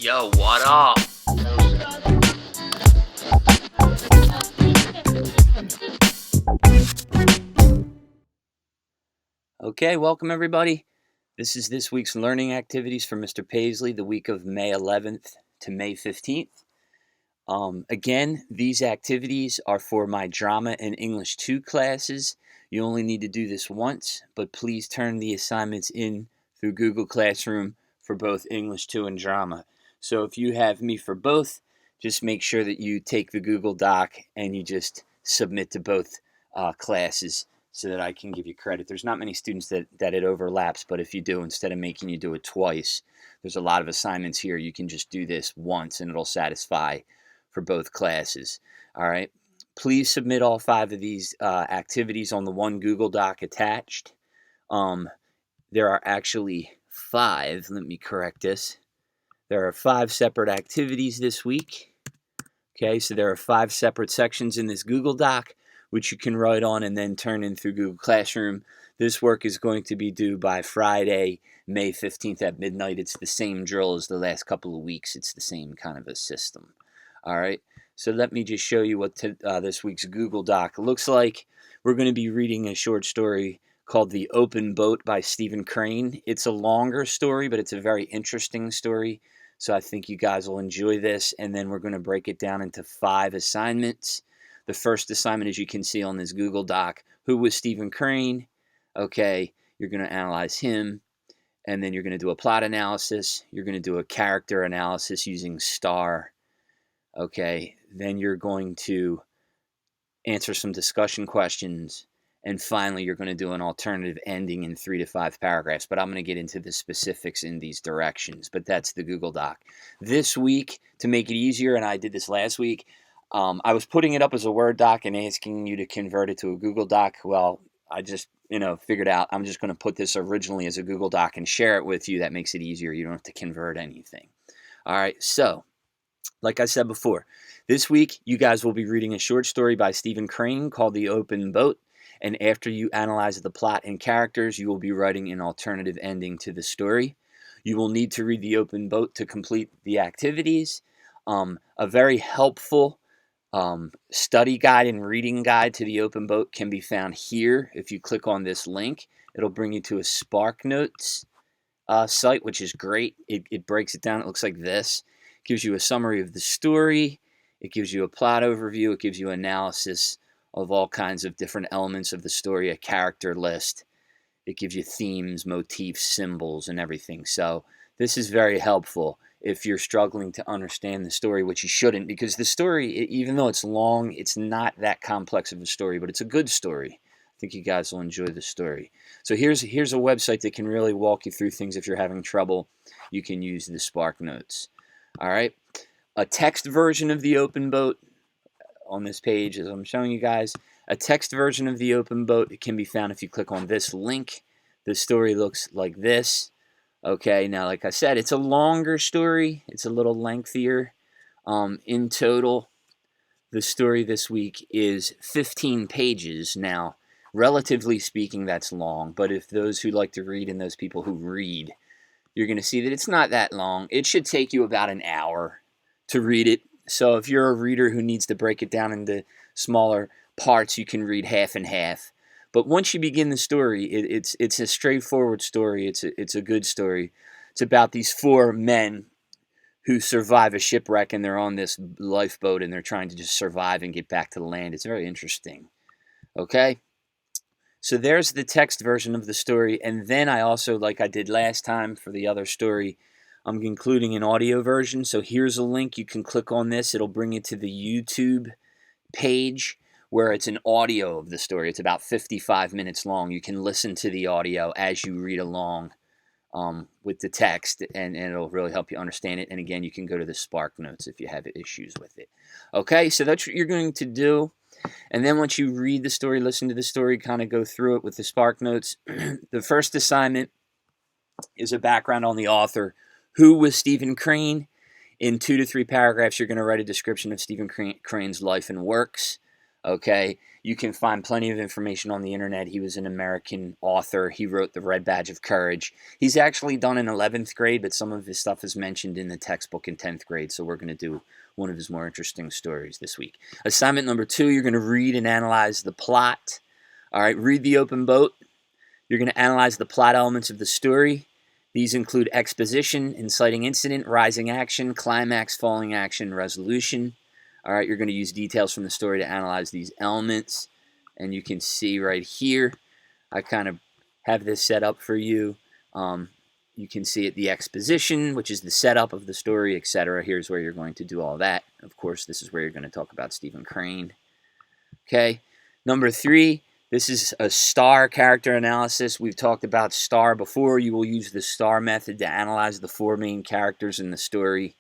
Yo, what up? Okay, welcome everybody. This is this week's learning activities for Mr. Paisley, the week of May 11th to May 15th. Again, these activities are for my Drama and English 2 classes. You only need to do this once, but please turn the assignments in through Google Classroom for both English 2 and Drama. So if you have me for both, just make sure that you take the Google Doc and you just submit to both classes so that I can give you credit. There's not many students that it overlaps, but if you do, instead of making you do it twice, there's a lot of assignments here. You can just do this once and it'll satisfy for both classes. All right. Please submit all 5 of these activities on the one Google Doc attached. There are actually 5. Let me correct this. There are 5 separate activities this week. Okay, so there are 5 separate sections in this Google Doc, which you can write on and then turn in through Google Classroom. This work is going to be due by Friday, May 15th at midnight. It's the same drill as the last couple of weeks. It's the same kind of a system. All right, so let me just show you what this week's Google Doc looks like. We're going to be reading a short story called The Open Boat by Stephen Crane. It's a longer story, but it's a very interesting story. So I think you guys will enjoy this, and then we're going to break it down into 5 assignments. The first assignment, as you can see on this Google Doc, who was Stephen Crane? Okay, you're going to analyze him, and then you're going to do a plot analysis. You're going to do a character analysis using STAR. Okay, then you're going to answer some discussion questions, and finally you're going to do an alternative ending in 3 to 5 paragraphs. But I'm going to get into the specifics in these directions, but that's the Google Doc. This week, to make it easier, and I did this last week, I was putting it up as a Word doc and asking you to convert it to a Google Doc. Well, I just figured out I'm just going to put this originally as a Google Doc and share it with you. That makes it easier. You don't have to convert anything. All right, so like I said before, this week you guys will be reading a short story by Stephen Crane called The Open Boat. And after you analyze the plot and characters, you will be writing an alternative ending to the story. You will need to read The Open Boat to complete the activities. A very helpful study guide and reading guide to The Open Boat can be found here. If you click on this link, it'll bring you to a SparkNotes site, which is great. It breaks it down. It looks like this. It gives you a summary of the story. It gives you a plot overview. It gives you analysis of all kinds of different elements of the story, a character list. It gives you themes, motifs, symbols, and everything. So this is very helpful if you're struggling to understand the story, which you shouldn't, because the story, even though it's long, it's not that complex of a story, but it's a good story. I think you guys will enjoy the story. So here's a website that can really walk you through things if you're having trouble. You can use the SparkNotes. All right. A text version of The Open Boat on this page, as I'm showing you guys. A text version of The Open Boat, it can be found if you click on this link. The story looks like this. Okay, now like I said, it's a longer story. It's a little lengthier. In total, the story this week is 15 pages. Now, relatively speaking, that's long. But if those who like to read and those people who read, you're going to see that it's not that long. It should take you about an hour to read it. So if you're a reader who needs to break it down into smaller parts, you can read half and half. But once you begin the story, it's a straightforward story. It's a good story. It's about these 4 men who survive a shipwreck, and they're on this lifeboat, and they're trying to just survive and get back to the land. It's very interesting. Okay? So there's the text version of the story, and then I also, like I did last time for the other story, I'm including an audio version. So here's a link. You can click on this. It'll bring you to the YouTube page where it's an audio of the story. It's about 55 minutes long. You can listen to the audio as you read along with the text, and it'll really help you understand it. And again, you can go to the SparkNotes if you have issues with it. Okay, so that's what you're going to do. And then once you read the story, listen to the story, kind of go through it with the SparkNotes, the first assignment is a background on the author. Who was Stephen Crane? In 2 to 3 paragraphs, you're going to write a description of Stephen Crane's life and works. Okay, you can find plenty of information on the internet. He was an American author. He wrote The Red Badge of Courage. He's actually done in 11th grade, but some of his stuff is mentioned in the textbook in 10th grade. So we're going to do one of his more interesting stories this week. Assignment number 2, you're going to read and analyze the plot. All right, read The Open Boat. You're going to analyze the plot elements of the story. These include exposition, inciting incident, rising action, climax, falling action, resolution. All right, you're going to use details from the story to analyze these elements. And you can see right here, I kind of have this set up for you. You can see it, the exposition, which is the setup of the story, etc. Here's where you're going to do all that. Of course, this is where you're going to talk about Stephen Crane. Okay, number 3, this is a STAR character analysis. We've talked about STAR before. You will use the STAR method to analyze the 4 main characters in the story.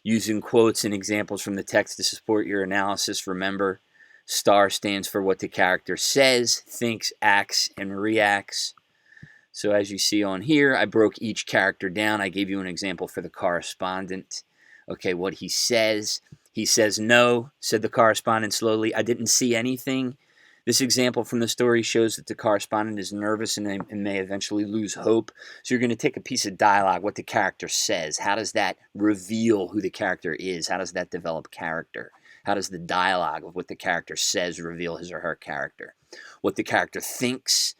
Using quotes and examples from the text to support your analysis. Remember, STAR stands for what the character says, thinks, acts, and reacts. So as you see on here, I broke each character down. I gave you an example for the correspondent. Okay, what he says. He says, "No," said the correspondent slowly. "I didn't see anything." This example from the story shows that the correspondent is nervous and may eventually lose hope. So you're going to take a piece of dialogue, what the character says. How does that reveal who the character is? How does that develop character? How does the dialogue of what the character says reveal his or her character? What the character thinks.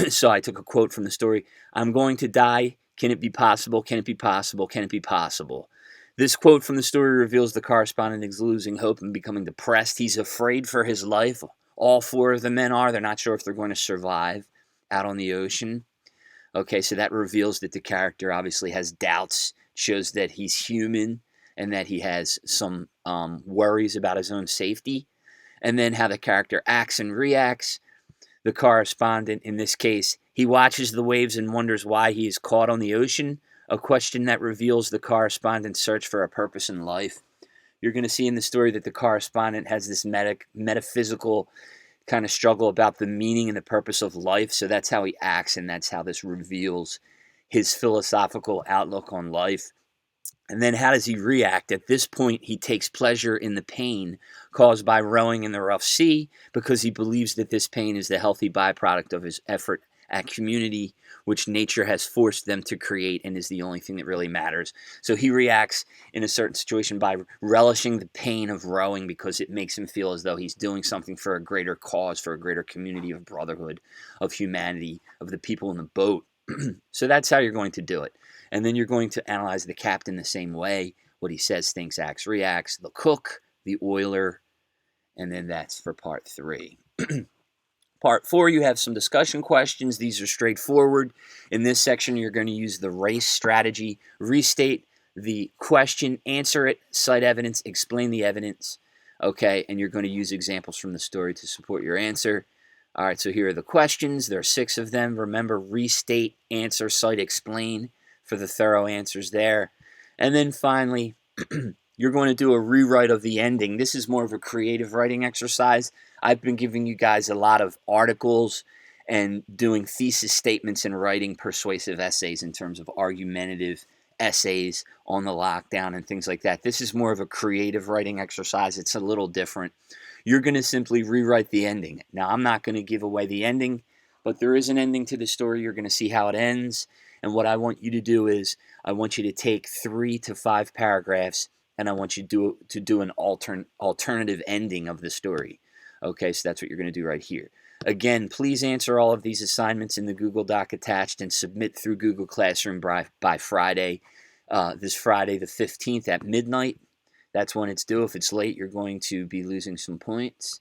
So I took a quote from the story. "I'm going to die. Can it be possible? Can it be possible? Can it be possible?" This quote from the story reveals the correspondent is losing hope and becoming depressed. He's afraid for his life. All 4 of the men are. They're not sure if they're going to survive out on the ocean. Okay, so that reveals that the character obviously has doubts, shows that he's human, and that he has some worries about his own safety. And then how the character acts and reacts. The correspondent, in this case, he watches the waves and wonders why he is caught on the ocean, a question that reveals the correspondent's search for a purpose in life. You're going to see in the story that the correspondent has this metaphysical kind of struggle about the meaning and the purpose of life. So that's how he acts, and that's how this reveals his philosophical outlook on life. And then how does he react? At this point, he takes pleasure in the pain caused by rowing in the rough sea because he believes that this pain is the healthy byproduct of his effort at community, which nature has forced them to create and is the only thing that really matters. So he reacts in a certain situation by relishing the pain of rowing because it makes him feel as though he's doing something for a greater cause, for a greater community of brotherhood, of humanity, of the people in the boat. So that's how you're going to do it. And then you're going to analyze the captain the same way, what he says, thinks, acts, reacts, the cook, the oiler, and then that's for part 3. Part 4, you have some discussion questions. These are straightforward. In this section, you're going to use the RACE strategy, restate the question, answer it, cite evidence, explain the evidence, okay, and you're going to use examples from the story to support your answer. All right, so here are the questions. There are 6 of them. Remember, restate, answer, cite, explain for the thorough answers there. And then finally, you're going to do a rewrite of the ending. This is more of a creative writing exercise. I've been giving you guys a lot of articles and doing thesis statements and writing persuasive essays in terms of argumentative essays on the lockdown and things like that. This is more of a creative writing exercise. It's a little different. You're going to simply rewrite the ending. Now, I'm not going to give away the ending, but there is an ending to the story. You're going to see how it ends. And what I want you to do is I want you to take 3 to 5 paragraphs and I want you to do an alternative ending of the story. Okay, so that's what you're going to do right here. Again, please answer all of these assignments in the Google Doc attached and submit through Google Classroom by Friday, this Friday the 15th at midnight. That's when it's due. If it's late, you're going to be losing some points.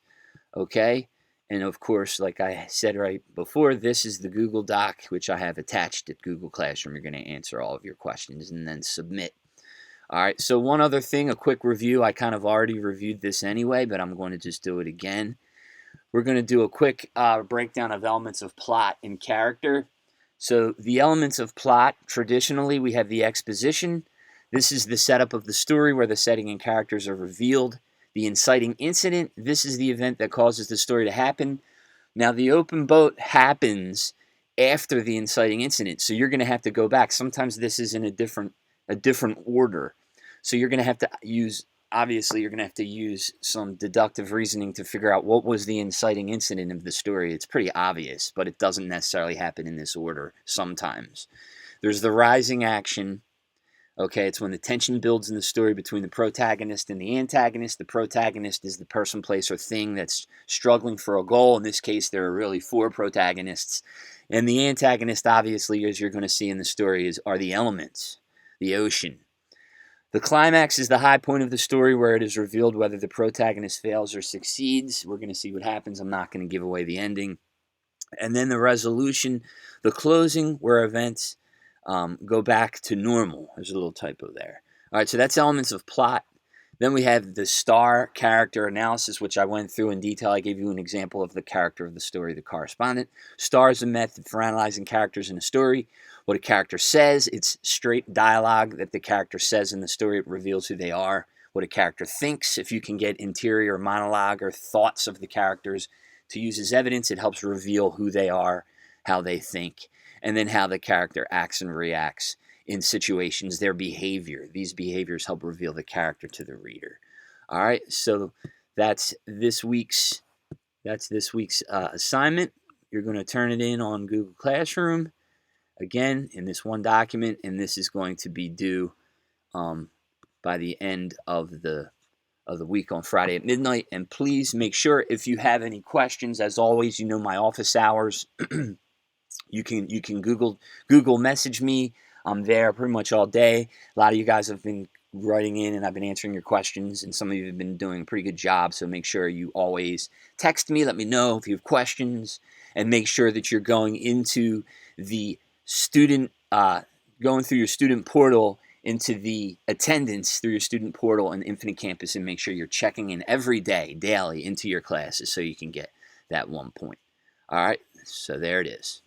Okay? And of course, like I said right before, this is the Google Doc, which I have attached at Google Classroom. You're going to answer all of your questions and then submit. All right, so one other thing, a quick review. I kind of already reviewed this anyway, but I'm going to just do it again. We're going to do a quick breakdown of elements of plot and character. So the elements of plot, traditionally, we have the exposition. This is the setup of the story where the setting and characters are revealed. The inciting incident, this is the event that causes the story to happen. Now, the open boat happens after the inciting incident, so you're going to have to go back. Sometimes this is in a different order. So you're going to have to use obviously you're going to have to use some deductive reasoning to figure out what was the inciting incident of the story. It's pretty obvious, but it doesn't necessarily happen in this order sometimes. There's the rising action. Okay, it's when the tension builds in the story between the protagonist and the antagonist. The protagonist is the person, place, or thing that's struggling for a goal. In this case, there are really 4 protagonists. And the antagonist, obviously, as you're going to see in the story, are the elements, the ocean. The climax is the high point of the story where it is revealed whether the protagonist fails or succeeds. We're going to see what happens. I'm not going to give away the ending. And then the resolution, the closing, where events go back to normal. There's a little typo there. All right, so that's elements of plot. Then we have the star character analysis, which I went through in detail. I gave you an example of the character of the story, the correspondent. Star is a method for analyzing characters in a story. What a character says, it's straight dialogue that the character says in the story. It reveals who they are. What a character thinks, if you can get interior monologue or thoughts of the characters to use as evidence, it helps reveal who they are, how they think, and then how the character acts and reacts in situations, their behavior. These behaviors help reveal the character to the reader. All right, so that's this week's assignment. You're going to turn it in on Google Classroom, again, in this one document, and this is going to be due by the end of the week on Friday at midnight. And please make sure, if you have any questions, as always, you know my office hours. You can Google message me. I'm there pretty much all day. A lot of you guys have been writing in, and I've been answering your questions, and some of you have been doing a pretty good job. So make sure you always text me. Let me know if you have questions, and make sure that you're going into the student, going through your student portal into the attendance through your student portal in Infinite Campus, and make sure you're checking in every day, daily, into your classes so you can get that 1 point. All right, so there it is.